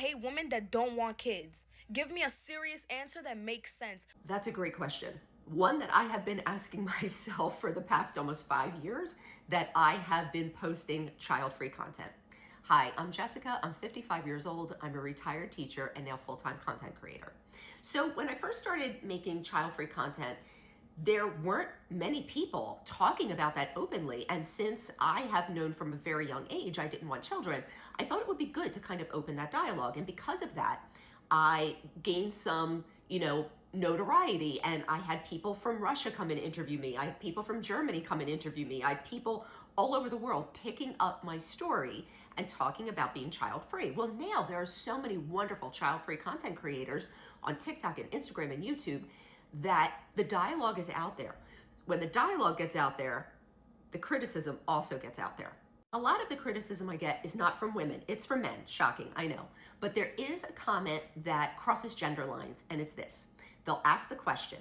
hate women that don't want kids. Give me a serious answer that makes sense. That's a great question. One that I have been asking myself for the past almost 5 years that I have been posting child-free content. Hi, I'm Jessica. I'm 55 years old. I'm a retired teacher and now full-time content creator. So when I first started making child-free content, there weren't many people talking about that openly. And since I have known from a very young age I didn't want children, I thought it would be good to kind of open that dialogue. And because of that, I gained some, notoriety. And I had people from Russia come and interview me. I had people from Germany come and interview me. I had people all over the world picking up my story and talking about being child-free. Well, now there are so many wonderful child-free content creators on TikTok and Instagram and YouTube that the dialogue is out there. When the dialogue gets out there, the criticism also gets out there. A lot of the criticism I get is not from women, it's from men. Shocking, I know. But there is a comment that crosses gender lines, and it's this. They'll ask the question,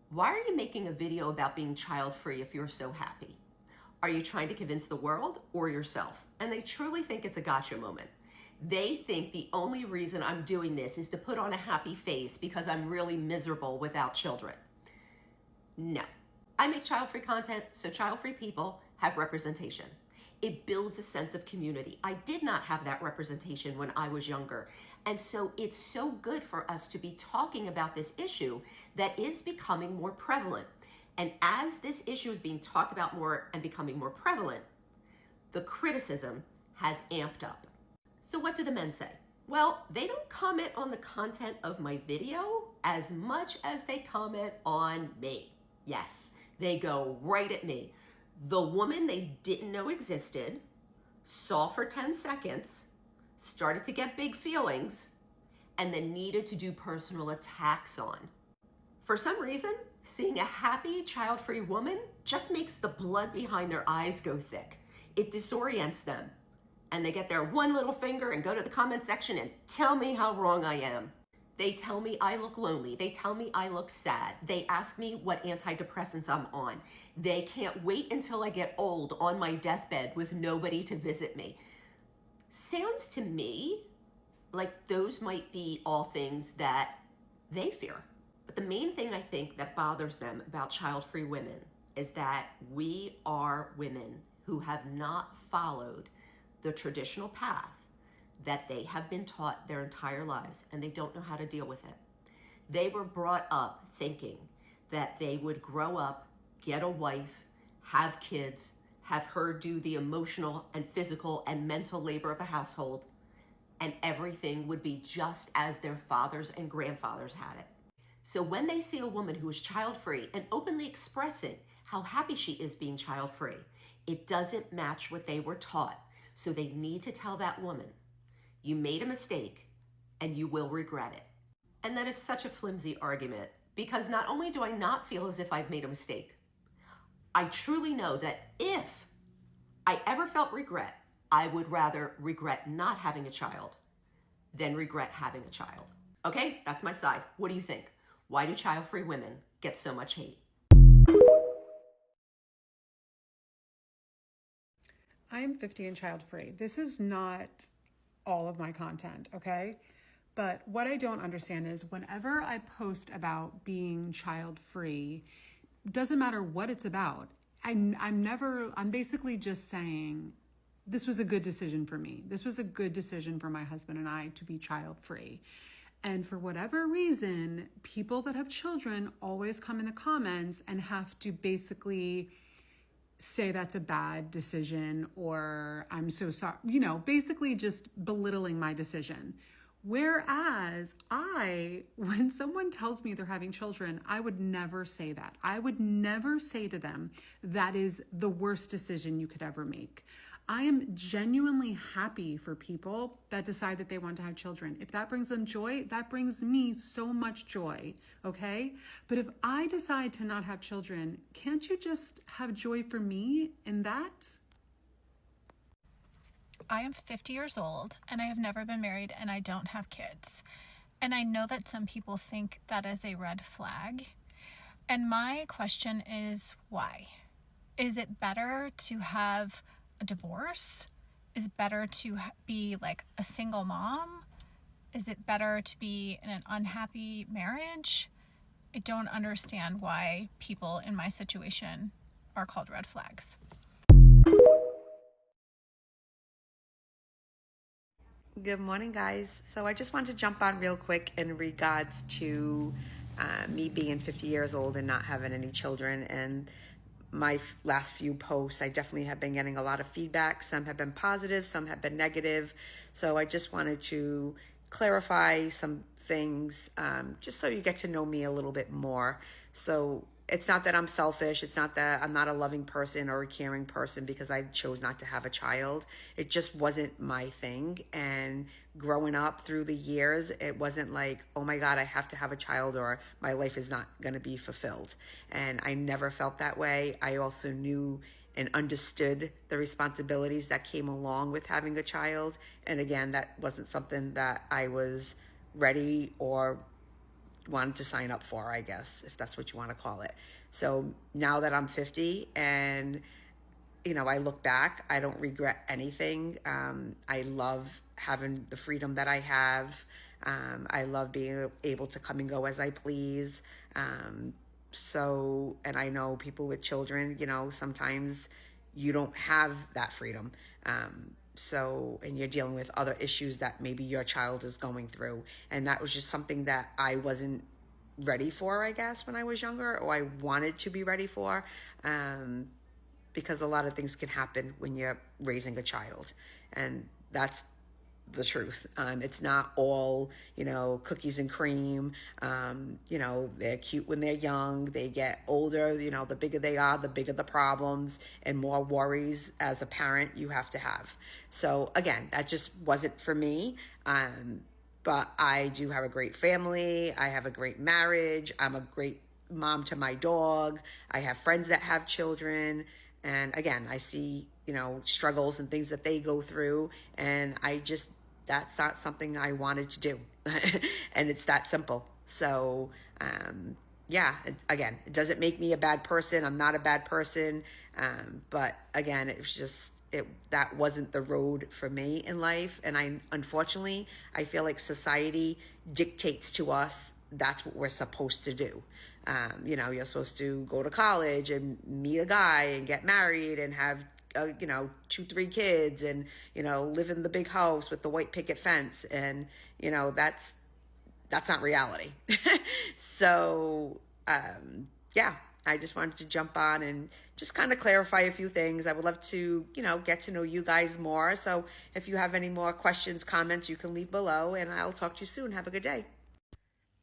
why are you making a video about being child-free if you're so happy? Are you trying to convince the world or yourself? And they truly think it's a gotcha moment. They think the only reason I'm doing this is to put on a happy face because I'm really miserable without children. No. I make child-free content so child-free people have representation. It builds a sense of community. I did not have that representation when I was younger. And so it's so good for us to be talking about this issue that is becoming more prevalent. And as this issue is being talked about more and becoming more prevalent, the criticism has amped up. So what do the men say? Well, they don't comment on the content of my video as much as they comment on me. Yes, they go right at me. The woman they didn't know existed, saw for 10 seconds, started to get big feelings, and then needed to do personal attacks on. For some reason, seeing a happy, child-free woman just makes the blood behind their eyes go thick. It disorients them. And they get their one little finger and go to the comment section and tell me how wrong I am. They tell me I look lonely. They tell me I look sad. They ask me what antidepressants I'm on. They can't wait until I get old on my deathbed with nobody to visit me. Sounds to me like those might be all things that they fear. But the main thing I think that bothers them about child-free women is that we are women who have not followed the traditional path that they have been taught their entire lives, and they don't know how to deal with it. They were brought up thinking that they would grow up, get a wife, have kids, have her do the emotional and physical and mental labor of a household, and everything would be just as their fathers and grandfathers had it. So when they see a woman who is child-free and openly expressing how happy she is being child-free, it doesn't match what they were taught. So they need to tell that woman, you made a mistake and you will regret it. And that is such a flimsy argument because not only do I not feel as if I've made a mistake, I truly know that if I ever felt regret, I would rather regret not having a child than regret having a child. Okay, that's my side. What do you think? Why do child-free women get so much hate? I'm 50 and child-free. This is not all of my content, okay? But what I don't understand is whenever I post about being child-free, doesn't matter what it's about. I'm basically just saying, this was a good decision for me. This was a good decision for my husband and I to be child-free. And for whatever reason, people that have children always come in the comments and have to basically say that's a bad decision or I'm so sorry, basically just belittling my decision. Whereas when someone tells me they're having children, I would never say that. I would never say to them, that is the worst decision you could ever make. I am genuinely happy for people that decide that they want to have children. If that brings them joy, that brings me so much joy, okay? But if I decide to not have children, can't you just have joy for me in that? I am 50 years old and I have never been married and I don't have kids. And I know that some people think that is a red flag. And my question is why? Is it better to have a divorce? Is it better to be like a single mom? Is it better to be in an unhappy marriage? I don't understand why people in my situation are called red flags. Good morning, guys. So I just wanted to jump on real quick in regards to me being 50 years old and not having any children. And my last few posts, I definitely have been getting a lot of feedback. Some have been positive, some have been negative. So I just wanted to clarify some things, just so you get to know me a little bit more. So it's not that I'm selfish. It's not that I'm not a loving person or a caring person because I chose not to have a child. It just wasn't my thing. And growing up through the years, it wasn't like, oh my God, I have to have a child or my life is not going to be fulfilled. And I never felt that way. I also knew and understood the responsibilities that came along with having a child. And again, that wasn't something that I was ready or wanted to sign up for, I guess, if that's what you want to call it. So now that I'm 50 and, I look back, I don't regret anything. I love having the freedom that I have. I love being able to come and go as I please. And I know people with children, sometimes you don't have that freedom. And you're dealing with other issues that maybe your child is going through. And that was just something that I wasn't ready for, I guess, when I was younger, or I wanted to be ready for, because a lot of things can happen when you're raising a child. And that's the truth. It's not all, cookies and cream. They're cute when they're young. They get older, the bigger they are, the bigger the problems and more worries as a parent you have to have. So again, that just wasn't for me. But I do have a great family. I have a great marriage. I'm a great mom to my dog. I have friends that have children. And again, I see, struggles and things that they go through. And that's not something I wanted to do. And it's that simple. So, it doesn't make me a bad person. I'm not a bad person. But again, it was just, that wasn't the road for me in life. And unfortunately, I feel like society dictates to us that's what we're supposed to do. You're supposed to go to college and meet a guy and get married and have 2-3 kids and live in the big house with the white picket fence, and that's not reality. So I just wanted to jump on and just kind of clarify a few things. I would love to get to know you guys more. So if you have any more questions, comments, you can leave below, and I'll talk to you soon. Have a good day.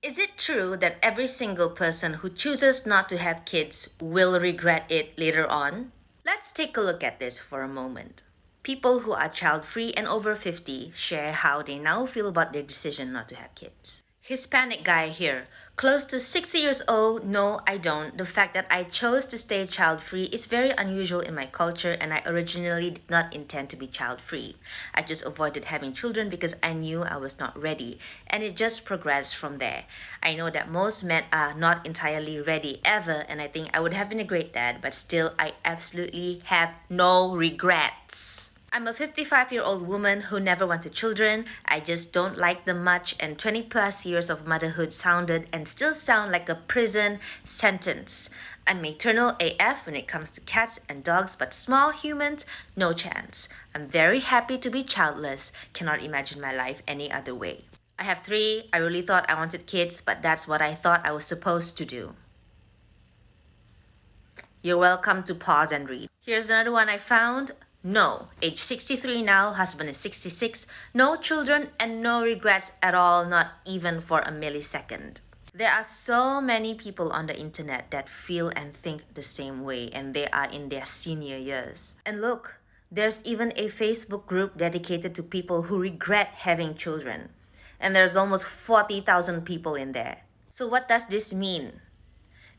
Is it true that every single person who chooses not to have kids will regret it later on? Let's take a look at this for a moment. People who are child-free and over 50 share how they now feel about their decision not to have kids. Hispanic guy here, close to 60 years old. No, I don't. The fact that I chose to stay child-free is very unusual in my culture, and I originally did not intend to be child-free. I just avoided having children because I knew I was not ready, and it just progressed from there. I know that most men are not entirely ready ever, and I think I would have been a great dad, but still, I absolutely have no regrets. I'm a 55-year-old woman who never wanted children. I just don't like them much, and 20 plus years of motherhood sounded and still sound like a prison sentence. I'm maternal AF when it comes to cats and dogs, but small humans, no chance. I'm very happy to be childless. Cannot imagine my life any other way. I have 3. I really thought I wanted kids, but that's what I thought I was supposed to do. You're welcome to pause and read. Here's another one I found. No, age 63 now, husband is 66, no children and no regrets at all, not even for a millisecond. There are so many people on the internet that feel and think the same way, and they are in their senior years. And look, there's even a Facebook group dedicated to people who regret having children. And there's almost 40,000 people in there. So what does this mean?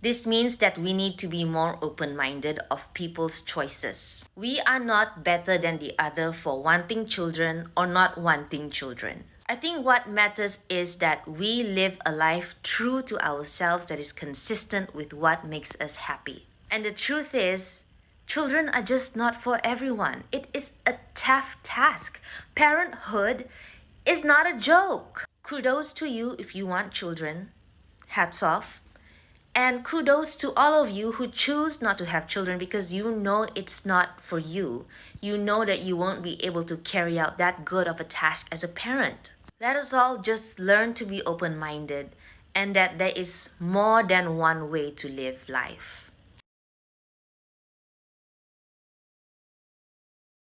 This means that we need to be more open-minded of people's choices. We are not better than the other for wanting children or not wanting children. I think what matters is that we live a life true to ourselves that is consistent with what makes us happy. And the truth is, children are just not for everyone. It is a tough task. Parenthood is not a joke. Kudos to you if you want children. Hats off. And kudos to all of you who choose not to have children because you know it's not for you. You know that you won't be able to carry out that good of a task as a parent. Let us all just learn to be open minded and that there is more than one way to live life.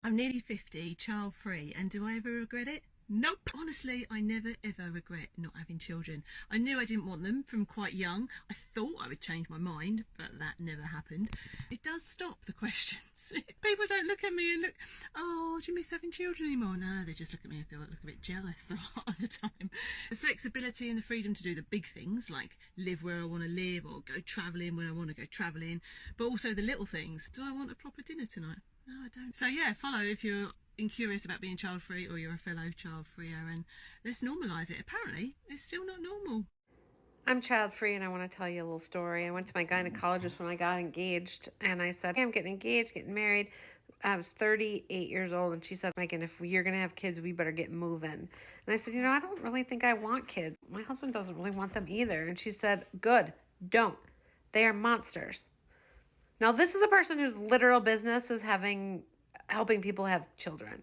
I'm nearly 50, child free, and do I ever regret it? Nope. Honestly, I never ever regret not having children. I knew I didn't want them from quite young. I thought I would change my mind, but that never happened. It does stop the questions. People don't look at me and look, oh, do you miss having children anymore? No, they just look at me and feel look a bit jealous a lot of the time. The flexibility and the freedom to do the big things, like live where I want to live or go travelling when I want to go travelling, but also the little things. Do I want a proper dinner tonight? No, I don't. So yeah, follow if you're curious about being child free or you're a fellow child freer, and let's normalise it. Apparently, it's still not normal. I'm child free and I want to tell you a little story. I went to my gynecologist when I got engaged and I said, hey, I'm getting engaged, getting married. I was 38 years old and she said, Megan, if you're going to have kids, we better get moving. And I said, I don't really think I want kids. My husband doesn't really want them either. And she said, good, don't. They are monsters. Now, this is a person whose literal business is helping people have children.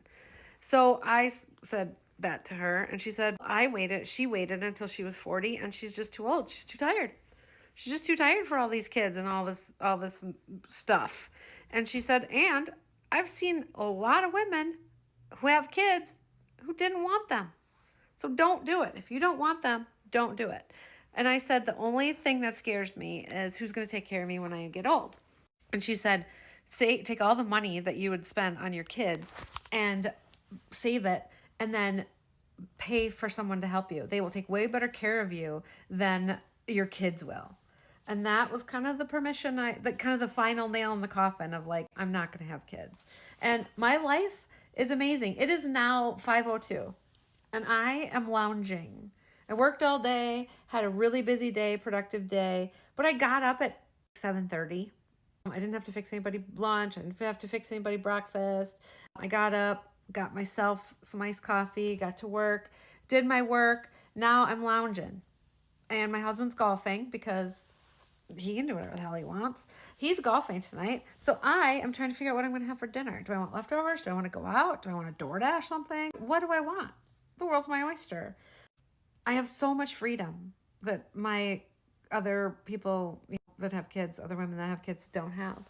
So I said that to her and she said, she waited until she was 40 and she's just too old. She's too tired. She's just too tired for all these kids and all this stuff. And she said, and I've seen a lot of women who have kids who didn't want them. So don't do it. If you don't want them, don't do it. And I said, the only thing that scares me is who's going to take care of me when I get old. And she said, take all the money that you would spend on your kids and save it and then pay for someone to help you. They will take way better care of you than your kids will. And that was kind of the permission, kind of the final nail in the coffin of like, I'm not going to have kids. And my life is amazing. It is now 5:02 and I am lounging. I worked all day, had a really busy day, productive day, but I got up at 7:30. I didn't have to fix anybody lunch. I didn't have to fix anybody breakfast. I got up, got myself some iced coffee, got to work, did my work. Now I'm lounging. And my husband's golfing because he can do whatever the hell he wants. He's golfing tonight. So I am trying to figure out what I'm going to have for dinner. Do I want leftovers? Do I want to go out? Do I want to DoorDash something? What do I want? The world's my oyster. I have so much freedom that my other people that have kids, other women that have kids don't have.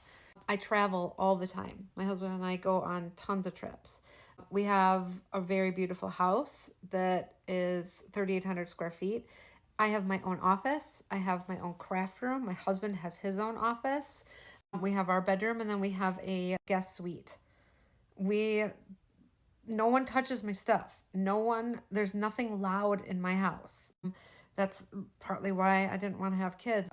I travel all the time. My husband and I go on tons of trips. We have a very beautiful house that is 3,800 square feet. I have my own office. I have my own craft room. My husband has his own office. We have our bedroom and then we have a guest suite. No one touches my stuff. There's nothing loud in my house. That's partly why I didn't want to have kids.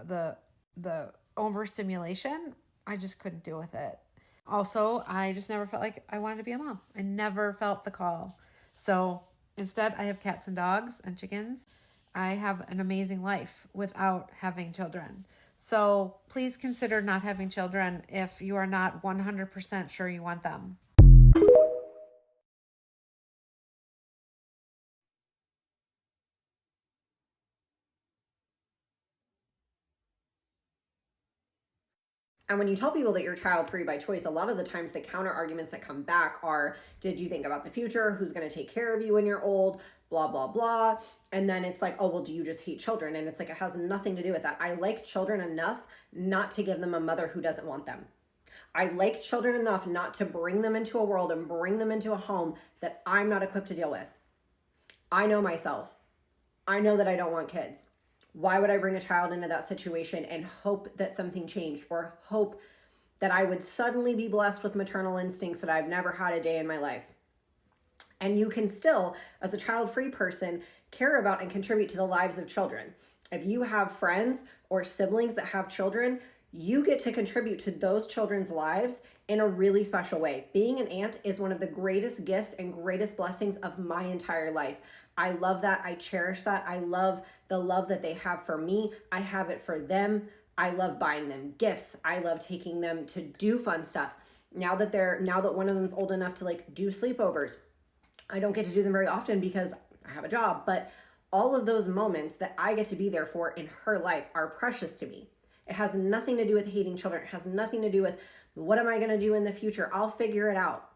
The overstimulation, I just couldn't deal with it. Also, I just never felt like I wanted to be a mom. I never felt the call. So instead, I have cats and dogs and chickens. I have an amazing life without having children. So please consider not having children if you are not 100% sure you want them. And when you tell people that you're child free by choice, a lot of the times the counter arguments that come back are, did you think about the future? Who's going to take care of you when you're old? Blah, blah, blah. And then it's like, oh, well, do you just hate children? And it's like, it has nothing to do with that. I like children enough not to give them a mother who doesn't want them. I like children enough not to bring them into a world and bring them into a home that I'm not equipped to deal with. I know myself. I know that I don't want kids. Why would I bring a child into that situation and hope that something changed or hope that I would suddenly be blessed with maternal instincts that I've never had a day in my life? And you can still, as a child-free person, care about and contribute to the lives of children. If you have friends or siblings that have children, you get to contribute to those children's lives in a really special way. Being an aunt is one of the greatest gifts and greatest blessings of my entire life. I love that. I cherish that. I love the love that they have for me. I have it for them. I love buying them gifts. I love taking them to do fun stuff. Now that one of them's old enough to like do sleepovers, I don't get to do them very often because I have a job, but all of those moments that I get to be there for in her life are precious to me. It has nothing to do with hating children. It has nothing to do with what am I going to do in the future? I'll figure it out.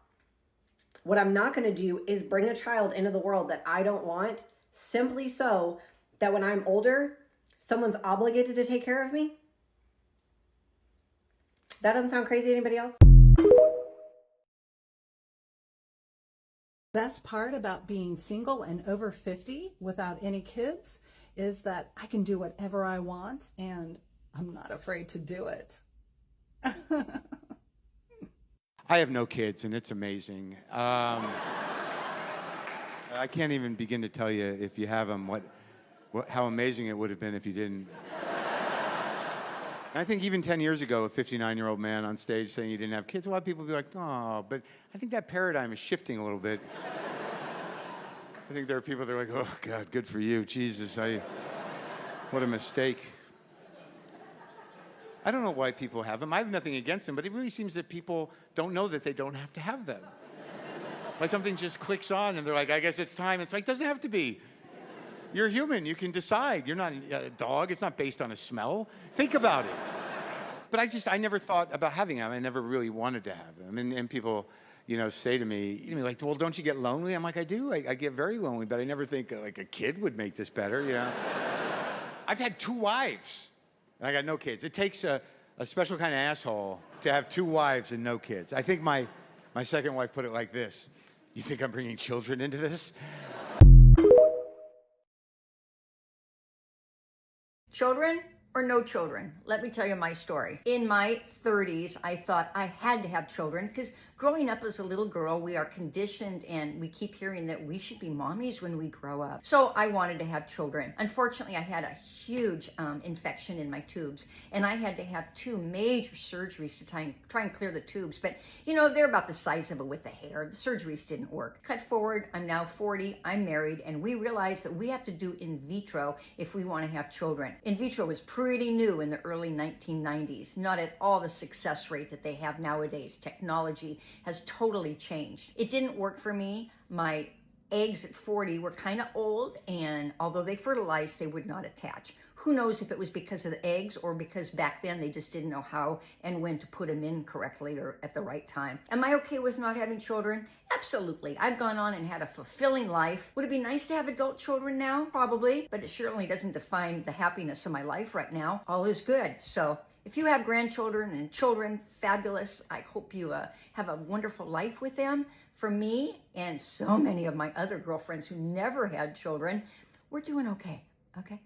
What I'm not going to do is bring a child into the world that I don't want simply so that when I'm older, someone's obligated to take care of me. That doesn't sound crazy to anybody else? Best part about being single and over 50 without any kids is that I can do whatever I want and I'm not afraid to do it. I have no kids, and it's amazing. I can't even begin to tell you, if you have them, how amazing it would have been if you didn't. I think even 10 years ago, a 59-year-old man on stage saying he didn't have kids, a lot of people would be like, oh, but I think that paradigm is shifting a little bit. I think there are people that are like, oh, God, good for you. Jesus, what a mistake. I don't know why people have them. I have nothing against them, but it really seems that people don't know that they don't have to have them. Like something just clicks on and they're like, I guess it's time. It's like, doesn't have to be. You're human, you can decide. You're not a dog, it's not based on a smell. Think about it. But I never thought about having them. I never really wanted to have them. And people, say to me, like, well, don't you get lonely? I'm like, I do, I get very lonely, but I never think like a kid would make this better, I've had 2 wives. I got no kids. It takes a special kind of asshole to have 2 wives and no kids. I think my second wife put it like this. You think I'm bringing children into this? Children or no children? Let me tell you my story. In my 30s, I thought I had to have children because growing up as a little girl, we are conditioned and we keep hearing that we should be mommies when we grow up. So I wanted to have children. Unfortunately, I had a huge infection in my tubes and I had to have 2 major surgeries to try and clear the tubes. But they're about the size of a width of hair. The surgeries didn't work. Cut forward, I'm now 40, I'm married, and we realized that we have to do in vitro if we want to have children. In vitro was pretty new in the early 1990s, not at all the success rate that they have nowadays. Technology has totally changed. It didn't work for me. My eggs at 40 were kind of old, and although they fertilized, they would not attach. Who knows if it was because of the eggs or because back then they just didn't know how and when to put them in correctly or at the right time. Am I okay with not having children? Absolutely. I've gone on and had a fulfilling life. Would it be nice to have adult children now? Probably, but it certainly doesn't define the happiness of my life right now. All is good. So if you have grandchildren and children, fabulous. I hope you have a wonderful life with them. For me and so many of my other girlfriends who never had children, we're doing okay, okay?